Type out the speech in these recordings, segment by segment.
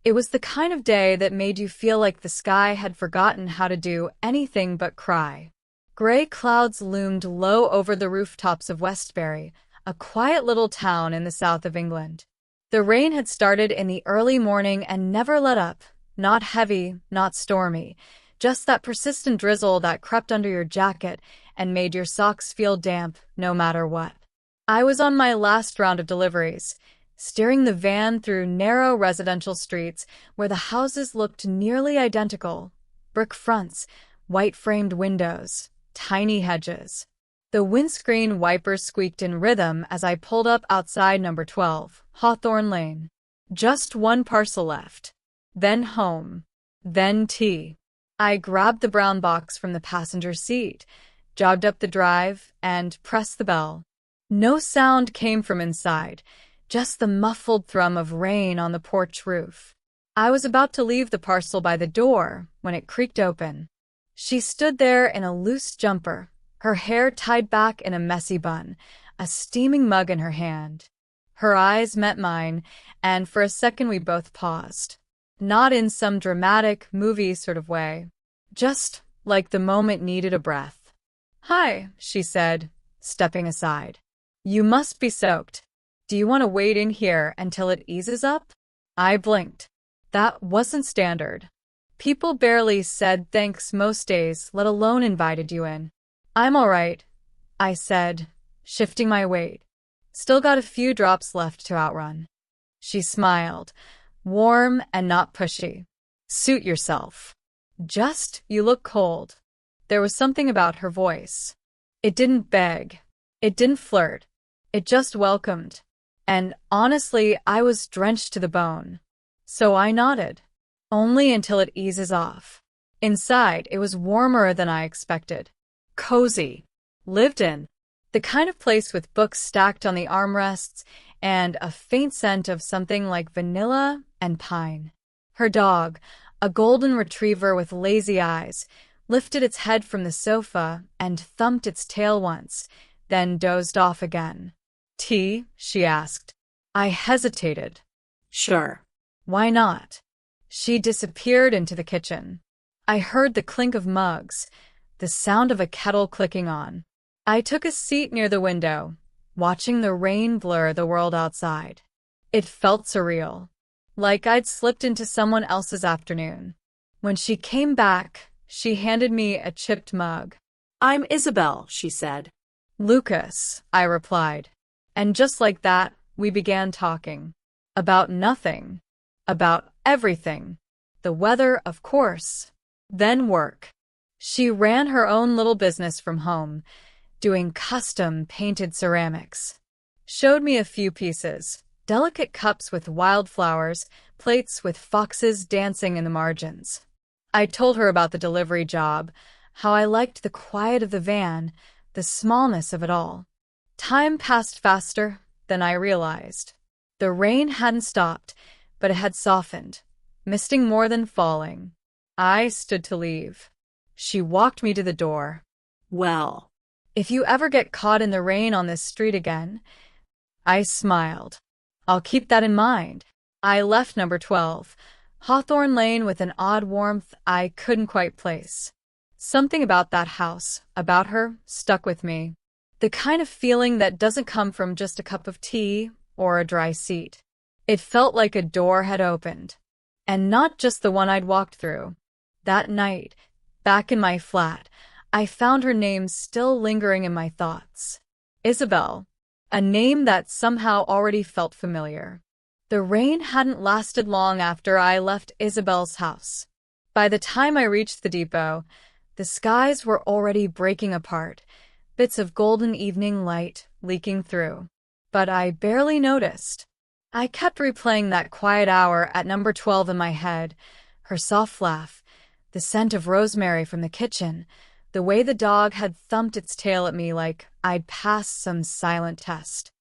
It was the kind of day that made you feel like the sky had forgotten how to do anything but cry. Gray clouds loomed low over the rooftops of Westbury, a quiet little town in the south of England. The rain had started in the early morning and never let up, not heavy, not stormy, just that persistent drizzle that crept under your jacket and made your socks feel damp no matter what. I was on my last round of deliveries, steering the van through narrow residential streets where the houses looked nearly identical: brick fronts, white-framed windows, tiny hedges. The windscreen wipers squeaked in rhythm as I pulled up outside number 12, Hawthorne Lane. Just one parcel left. Then home. Then tea. I grabbed the brown box from the passenger seat, jogged up the drive, and pressed the bell. No sound came from inside, just the muffled thrum of rain on the porch roof. I was about to leave the parcel by the door when it creaked open. She stood there in a loose jumper, her hair tied back in a messy bun, a steaming mug in her hand. Her eyes met mine, and for a second we both paused. Not in some dramatic, movie sort of way. Just like the moment needed a breath. "Hi," she said, stepping aside. "You must be soaked. Do you want to wait in here until it eases up?" I blinked. That wasn't standard. People barely said thanks most days, let alone invited you in. "I'm all right," I said, shifting my weight. "Still got a few drops left to outrun." She smiled, warm and not pushy. "Suit yourself. Just, you look cold." There was something about her voice. It didn't beg. It didn't flirt. It just welcomed. And honestly, I was drenched to the bone. So I nodded. "Only until it eases off." Inside, it was warmer than I expected. Cozy. Lived in. The kind of place with books stacked on the armrests and a faint scent of something like vanilla and pine. Her dog, a golden retriever with lazy eyes, lifted its head from the sofa and thumped its tail once, then dozed off again. "Tea?" she asked. I hesitated. "Sure. Why not?" She disappeared into the kitchen. I heard the clink of mugs, the sound of a kettle clicking on. I took a seat near the window, watching the rain blur the world outside. It felt surreal, like I'd slipped into someone else's afternoon. When she came back, she handed me a chipped mug. "I'm Isabel," she said. "Lucas," I replied. And just like that, we began talking. About nothing. About everything. The weather, of course. Then work. She ran her own little business from home, doing custom painted ceramics. Showed me a few pieces. Delicate cups with wildflowers, plates with foxes dancing in the margins. I told her about the delivery job, how I liked the quiet of the van, the smallness of it all. Time passed faster than I realized. The rain hadn't stopped, but it had softened, misting more than falling. I stood to leave. She walked me to the door. "Well, if you ever get caught in the rain on this street again," I smiled. "I'll keep that in mind." I left number 12, Hawthorne Lane, with an odd warmth I couldn't quite place. Something about that house, about her, stuck with me. The kind of feeling that doesn't come from just a cup of tea or a dry seat. It felt like a door had opened. And not just the one I'd walked through. That night, back in my flat, I found her name still lingering in my thoughts. Isabel. A name that somehow already felt familiar. The rain hadn't lasted long after I left Isabel's house. By the time I reached the depot, the skies were already breaking apart, bits of golden evening light leaking through. But I barely noticed. I kept replaying that quiet hour at number 12 in my head, her soft laugh, the scent of rosemary from the kitchen, the way the dog had thumped its tail at me like I'd passed some silent test.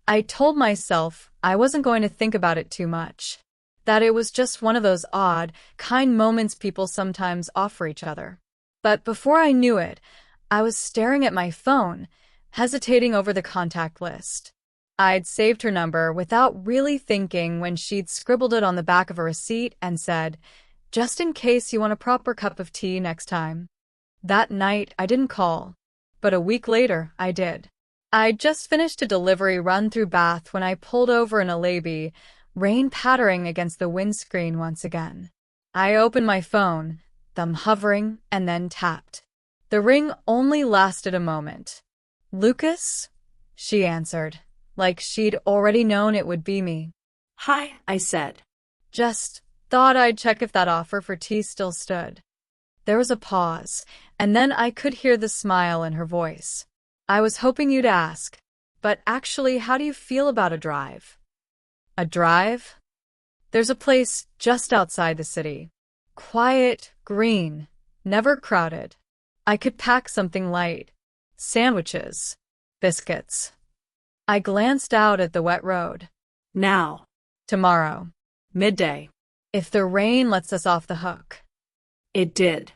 I told myself I wasn't going to think about it too much, that it was just one of those odd, kind moments people sometimes offer each other. But before I knew it, I was staring at my phone, hesitating over the contact list. I'd saved her number without really thinking when she'd scribbled it on the back of a receipt and said, "Just in case you want a proper cup of tea next time." That night, I didn't call, but a week later, I did. I'd just finished a delivery run through Bath when I pulled over in a lay-by, rain pattering against the windscreen once again. I opened my phone, thumb hovering, and then tapped. The ring only lasted a moment. "Lucas?" she answered, like she'd already known it would be me. "Hi," I said. Just thought I'd check if that offer for tea still stood. There was a pause, and then I could hear the smile in her voice. "I was hoping you'd ask, but actually, how do you feel about a drive?" "A drive?" "There's a place just outside the city. Quiet, green, never crowded. I could pack something light. Sandwiches, biscuits." I glanced out at the wet road. "Now." "Tomorrow. "Midday." If the rain lets us off the hook." It did.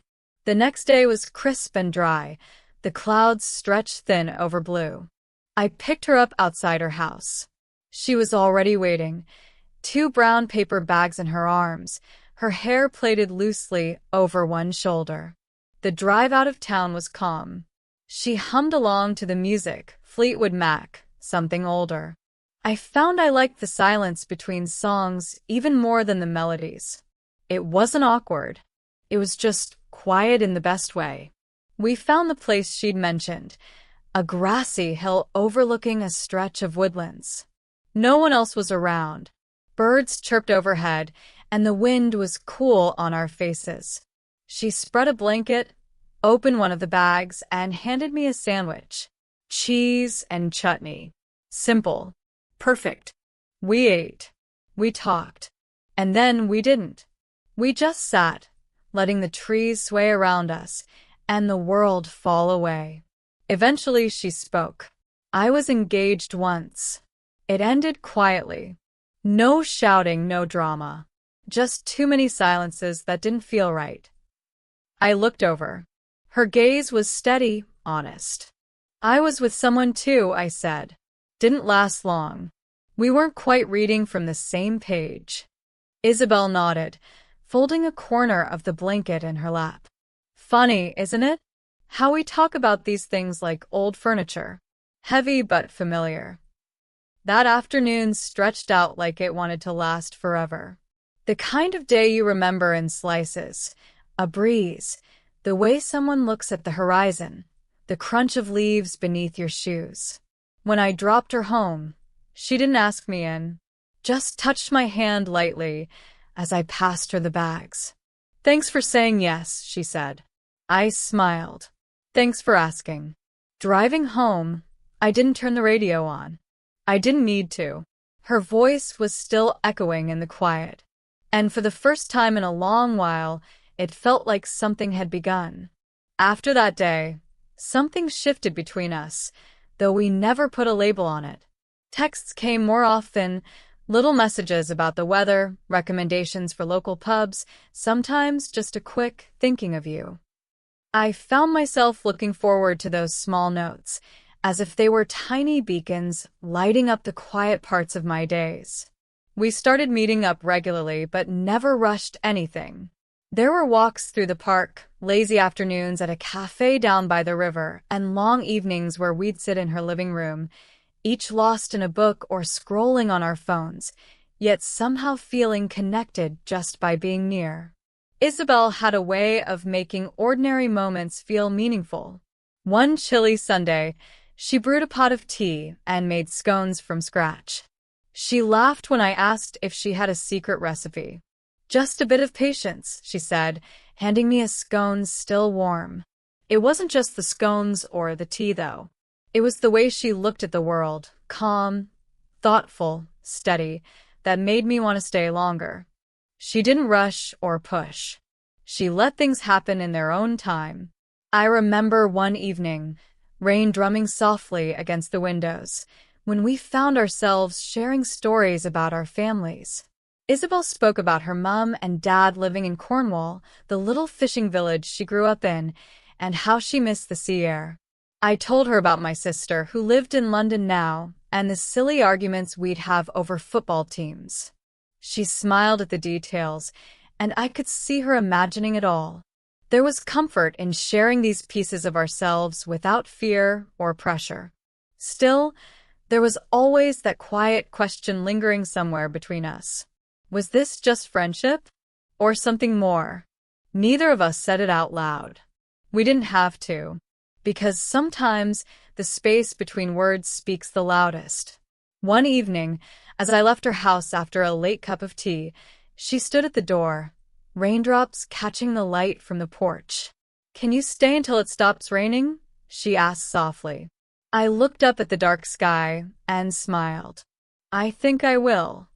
The next day was crisp and dry. The clouds stretched thin over blue. I picked her up outside her house. She was already waiting, 2 brown paper bags in her arms, her hair plaited loosely over one shoulder. The drive out of town was calm. She hummed along to the music, Fleetwood Mac, something older. I found I liked the silence between songs even more than the melodies. It wasn't awkward. It was just quiet in the best way. We found the place she'd mentioned, a grassy hill overlooking a stretch of woodlands. No one else was around. Birds chirped overhead, and the wind was cool on our faces. She spread a blanket, opened one of the bags, and handed me a sandwich. Cheese and chutney. Simple. Perfect. We ate. We talked. And then we didn't. We just sat, letting the trees sway around us and the world fall away. Eventually she spoke. I was engaged once. It ended quietly. No shouting, no drama. Just too many silences that didn't feel right. I looked over. Her gaze was steady, honest. "I was with someone too," I said. "Didn't last long. We weren't quite reading from the same page." Isabel nodded, folding a corner of the blanket in her lap. "Funny, isn't it? How we talk about these things like old furniture. Heavy but familiar." That afternoon stretched out like it wanted to last forever. The kind of day you remember in slices. A breeze, the way someone looks at the horizon, the crunch of leaves beneath your shoes. When I dropped her home, she didn't ask me in, just touched my hand lightly as I passed her the bags. "Thanks for saying yes," she said. I smiled. "Thanks for asking." Driving home, I didn't turn the radio on. I didn't need to. Her voice was still echoing in the quiet. And for the first time in a long while, it felt like something had begun. After that day, something shifted between us, though we never put a label on it. Texts came more often, little messages about the weather, recommendations for local pubs, sometimes just a quick thinking of you. I found myself looking forward to those small notes, as if they were tiny beacons lighting up the quiet parts of my days. We started meeting up regularly, but never rushed anything. There were walks through the park, lazy afternoons at a cafe down by the river, and long evenings where we'd sit in her living room, each lost in a book or scrolling on our phones, yet somehow feeling connected just by being near. Isabel had a way of making ordinary moments feel meaningful. One chilly Sunday, she brewed a pot of tea and made scones from scratch. She laughed when I asked if she had a secret recipe. "Just a bit of patience," she said, handing me a scone still warm. It wasn't just the scones or the tea, though. It was the way she looked at the world, calm, thoughtful, steady, that made me want to stay longer. She didn't rush or push. She let things happen in their own time. I remember one evening, rain drumming softly against the windows, when we found ourselves sharing stories about our families. Isabel spoke about her mom and dad living in Cornwall, the little fishing village she grew up in, and how she missed the sea air. I told her about my sister, who lived in London now, and the silly arguments we'd have over football teams. She smiled at the details, and I could see her imagining it all. There was comfort in sharing these pieces of ourselves without fear or pressure. Still, there was always that quiet question lingering somewhere between us. Was this just friendship? Or something more? Neither of us said it out loud. We didn't have to, because sometimes the space between words speaks the loudest. One evening, as I left her house after a late cup of tea, she stood at the door, raindrops catching the light from the porch. "Can you stay until it stops raining?" she asked softly. I looked up at the dark sky and smiled. "I think I will."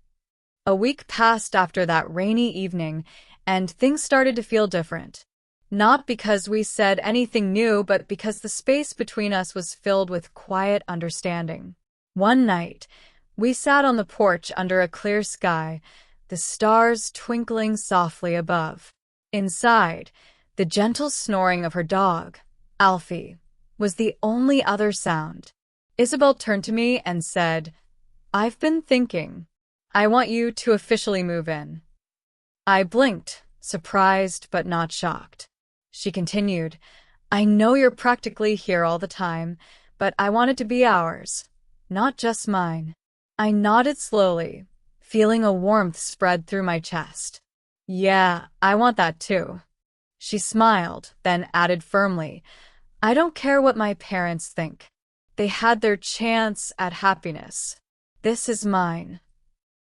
A week passed after that rainy evening, and things started to feel different. Not because we said anything new, but because the space between us was filled with quiet understanding. One night, we sat on the porch under a clear sky, the stars twinkling softly above. Inside, the gentle snoring of her dog, Alfie, was the only other sound. Isabel turned to me and said, "I've been thinking. I want you to officially move in." I blinked, surprised but not shocked. She continued, "I know you're practically here all the time, but I want it to be ours, not just mine." I nodded slowly, feeling a warmth spread through my chest. "Yeah, I want that too." She smiled, then added firmly, "I don't care what my parents think. They had their chance at happiness. This is mine."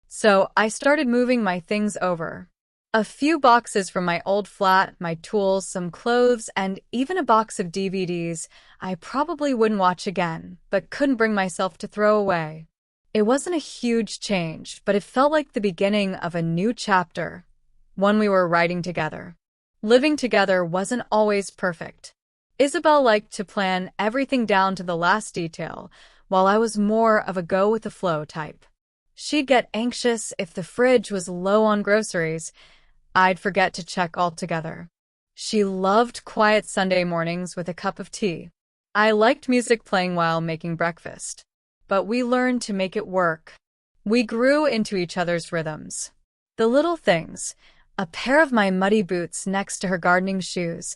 So I started moving my things over. A few boxes from my old flat, my tools, some clothes, and even a box of DVDs I probably wouldn't watch again, but couldn't bring myself to throw away. It wasn't a huge change, but it felt like the beginning of a new chapter, one we were writing together. Living together wasn't always perfect. Isabel liked to plan everything down to the last detail, while I was more of a go-with-the-flow type. She'd get anxious if the fridge was low on groceries. I'd forget to check altogether. She loved quiet Sunday mornings with a cup of tea. I liked music playing while making breakfast. But we learned to make it work. We grew into each other's rhythms. The little things, a pair of my muddy boots next to her gardening shoes,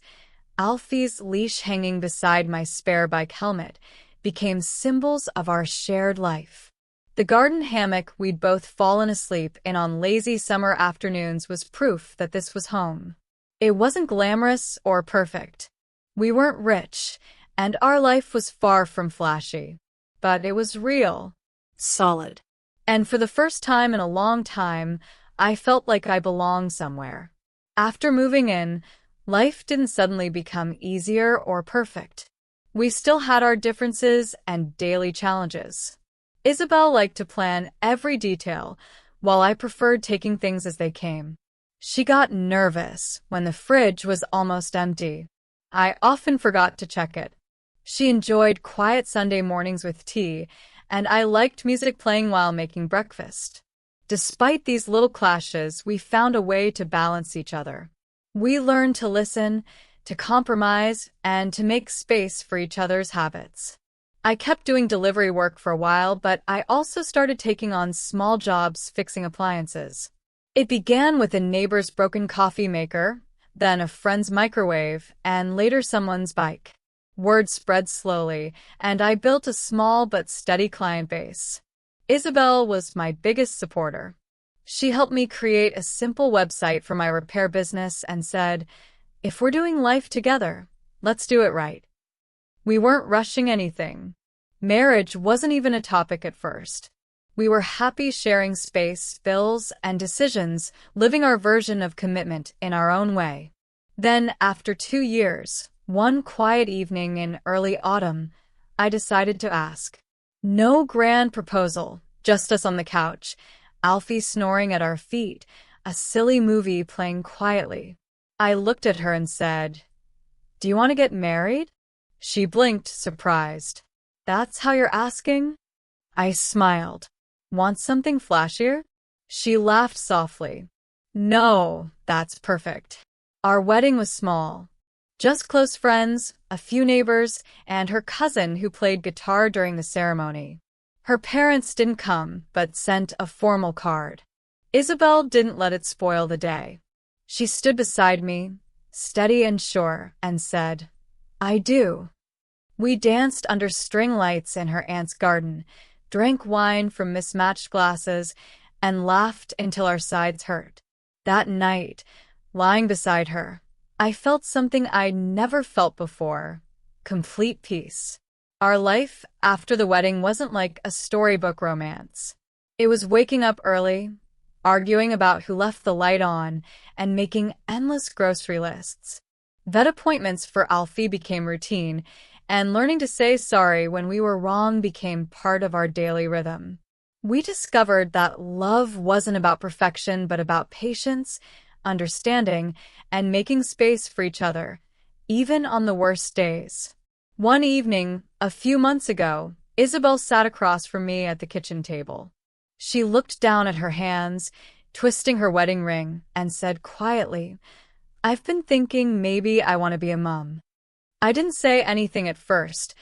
Alfie's leash hanging beside my spare bike helmet, became symbols of our shared life. The garden hammock we'd both fallen asleep in on lazy summer afternoons was proof that this was home. It wasn't glamorous or perfect. We weren't rich, and our life was far from flashy. But it was real. Solid. And for the first time in a long time, I felt like I belonged somewhere. After moving in, life didn't suddenly become easier or perfect. We still had our differences and daily challenges. Isabel liked to plan every detail, while I preferred taking things as they came. She got nervous when the fridge was almost empty. I often forgot to check it. She enjoyed quiet Sunday mornings with tea, and I liked music playing while making breakfast. Despite these little clashes, we found a way to balance each other. We learned to listen, to compromise, and to make space for each other's habits. I kept doing delivery work for a while, but I also started taking on small jobs fixing appliances. It began with a neighbor's broken coffee maker, then a friend's microwave, and later someone's bike. Word spread slowly, and I built a small but steady client base. Isabel was my biggest supporter. She helped me create a simple website for my repair business and said, "If we're doing life together, let's do it right." We weren't rushing anything. Marriage wasn't even a topic at first. We were happy sharing space, bills, and decisions, living our version of commitment in our own way. Then, after 2 years, one quiet evening in early autumn, I decided to ask. No grand proposal, just us on the couch, Alfie snoring at our feet, a silly movie playing quietly. I looked at her and said, "Do you want to get married?" She blinked, surprised. "That's how you're asking?" I smiled. "Want something flashier?" She laughed softly. "No, that's perfect." Our wedding was small. Just close friends, a few neighbors, and her cousin who played guitar during the ceremony. Her parents didn't come, but sent a formal card. Isabel didn't let it spoil the day. She stood beside me, steady and sure, and said, "I do." We danced under string lights in her aunt's garden, drank wine from mismatched glasses, and laughed until our sides hurt. That night, lying beside her, I felt something I'd never felt before: complete peace. Our life after the wedding wasn't like a storybook romance. It was waking up early, arguing about who left the light on, and making endless grocery lists. Vet appointments for Alfie became routine, and learning to say sorry when we were wrong became part of our daily rhythm. We discovered that love wasn't about perfection, but about patience, understanding, and making space for each other, even on the worst days. One evening, a few months ago, Isabel sat across from me at the kitchen table. She looked down at her hands, twisting her wedding ring, and said quietly, "I've been thinking maybe I want to be a mom." I didn't say anything at first,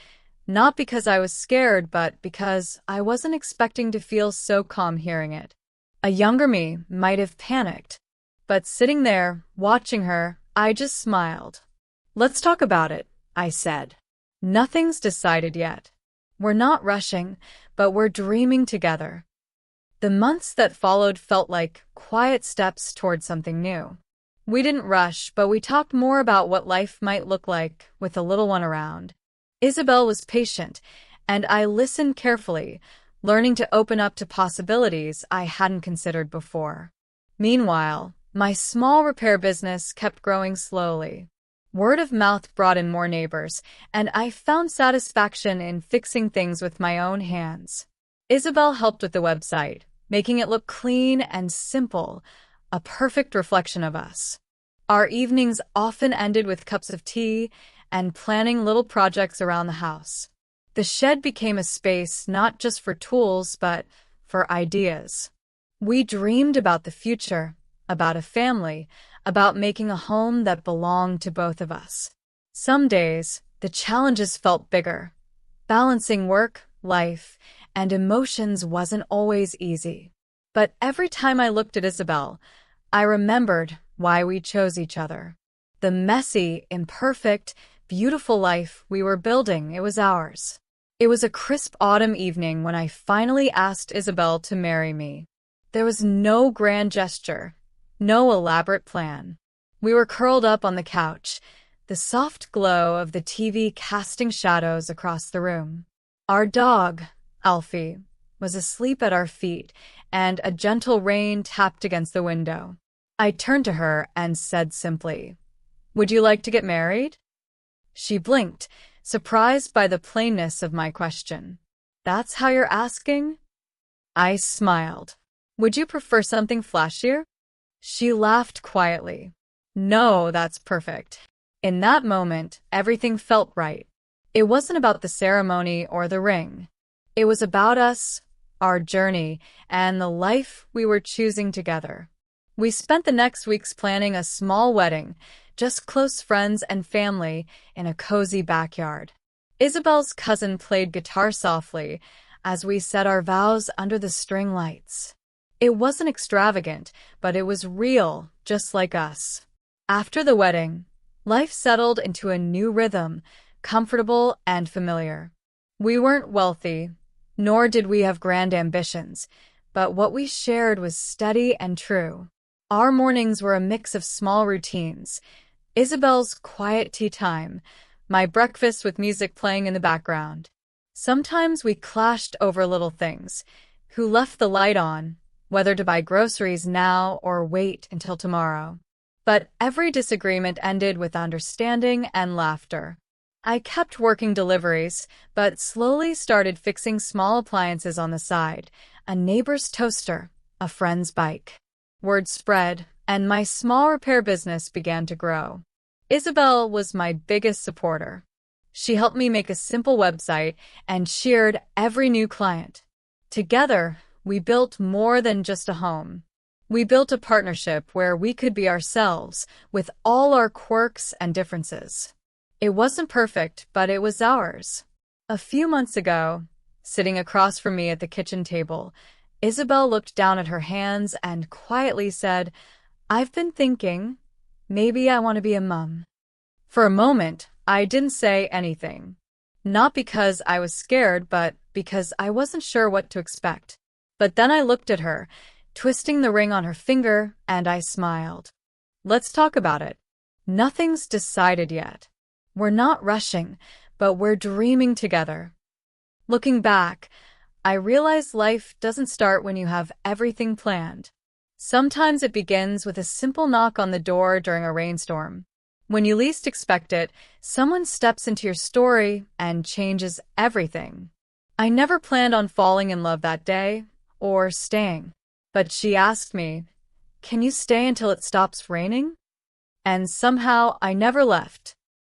not because I was scared, but because I wasn't expecting to feel so calm hearing it. A younger me might have panicked, but sitting there, watching her, I just smiled. "Let's talk about it," I said. "Nothing's decided yet. We're not rushing, but we're dreaming together." The months that followed felt like quiet steps toward something new. We didn't rush, but we talked more about what life might look like with a little one around. Isabel was patient, and I listened carefully, learning to open up to possibilities I hadn't considered before. Meanwhile, my small repair business kept growing slowly. Word of mouth brought in more neighbors, and I found satisfaction in fixing things with my own hands. Isabel helped with the website, making it look clean and simple, a perfect reflection of us. Our evenings often ended with cups of tea and planning little projects around the house. The shed became a space not just for tools, but for ideas. We dreamed about the future, about a family, about making a home that belonged to both of us. Some days, the challenges felt bigger. Balancing work, life, and emotions wasn't always easy. But every time I looked at Isabel, I remembered why we chose each other. The messy, imperfect, beautiful life we were building, it was ours. It was a crisp autumn evening when I finally asked Isabel to marry me. There was no grand gesture, no elaborate plan. We were curled up on the couch, the soft glow of the TV casting shadows across the room. Our dog, Alfie, was asleep at our feet, and a gentle rain tapped against the window. I turned to her and said simply, "Would you like to get married?" She blinked, surprised by the plainness of my question. "That's how you're asking?" I smiled. "Would you prefer something flashier?" She laughed quietly. "No, that's perfect." In that moment, everything felt right. It wasn't about the ceremony or the ring. It was about us, our journey, and the life we were choosing together. We spent the next weeks planning a small wedding, just close friends and family, in a cozy backyard. Isabel's cousin played guitar softly as we said our vows under the string lights. It wasn't extravagant, but it was real, just like us. After the wedding, life settled into a new rhythm, comfortable and familiar. We weren't wealthy, nor did we have grand ambitions, but what we shared was steady and true. Our mornings were a mix of small routines: Isabel's quiet tea time, my breakfast with music playing in the background. Sometimes we clashed over little things: who left the light on, whether to buy groceries now or wait until tomorrow. But every disagreement ended with understanding and laughter. I kept working deliveries, but slowly started fixing small appliances on the side: a neighbor's toaster, a friend's bike. Word spread, and my small repair business began to grow. Isabel was my biggest supporter. She helped me make a simple website and cheered every new client. Together, we built more than just a home. We built a partnership where we could be ourselves, with all our quirks and differences. It wasn't perfect, but it was ours. A few months ago, Sitting across from me at the kitchen table, Isabel looked down at her hands and quietly said, "I've been thinking, maybe I want to be a mom." For a moment, I didn't say anything. Not because I was scared, but because I wasn't sure what to expect. But then I looked at her, twisting the ring on her finger, and I smiled. "Let's talk about it. Nothing's decided yet. We're not rushing, but we're dreaming together." Looking back, I realize life doesn't start when you have everything planned. Sometimes it begins with a simple knock on the door during a rainstorm. When you least expect it, someone steps into your story and changes everything. I never planned on falling in love that day, or staying. But she asked me, "Can you stay until it stops raining?" And somehow I never left.